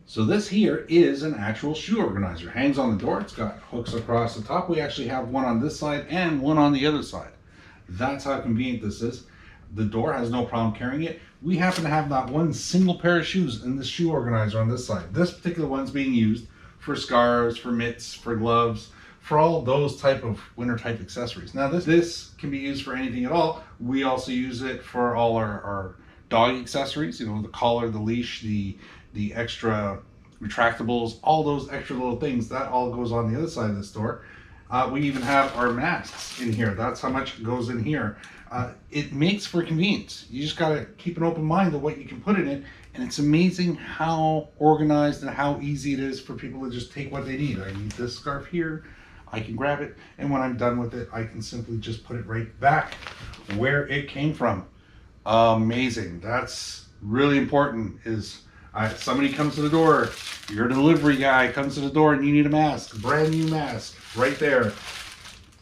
So this here is an actual shoe organizer. Hangs on the door. It's got hooks across the top. We actually have one on this side and one on the other side. That's how convenient this is. The door has no problem carrying it. We happen to have not one single pair of shoes in this shoe organizer on this side. This particular one's being used for scarves, for mitts, for gloves, for all those type of winter type accessories. Now this can be used for anything at all. We also use it for all our dog accessories, you know, the collar, the leash, the extra retractables, all those extra little things, that all goes on the other side of this door. We even have our masks in here. That's how much goes in here. It makes for convenience. You just gotta keep an open mind of what you can put in it, and it's amazing how organized and how easy it is for people to just take what they need. I need this scarf here, I can grab it, and when I'm done with it, I can simply just put it right back where it came from. Amazing. That's really important. Is somebody comes to the door, your delivery guy comes to the door and you need a mask, brand new mask, right there.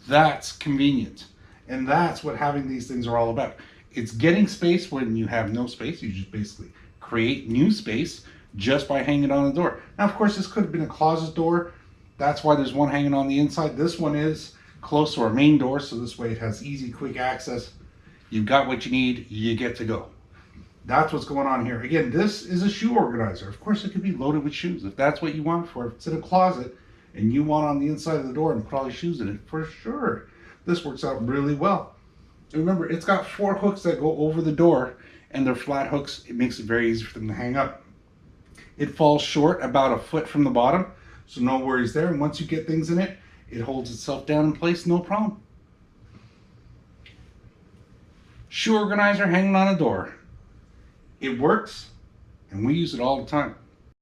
That's convenient. And that's what having these things are all about. It's getting space when you have no space. You just basically create new space just by hanging it on the door. Now, of course, this could have been a closet door. That's why there's one hanging on the inside. This one is close to our main door, so this way it has easy, quick access. You've got what you need, you get to go. That's what's going on here. Again, this is a shoe organizer. Of course, it could be loaded with shoes if that's what you want for it. If it's in a closet and you want on the inside of the door and put all your shoes in it, for sure, this works out really well. And remember, it's got 4 hooks that go over the door, and they're flat hooks. It makes it very easy for them to hang up. It falls short about a foot from the bottom, so no worries there. And once you get things in it, it holds itself down in place, no problem. Shoe organizer hanging on a door. It works, and we use it all the time.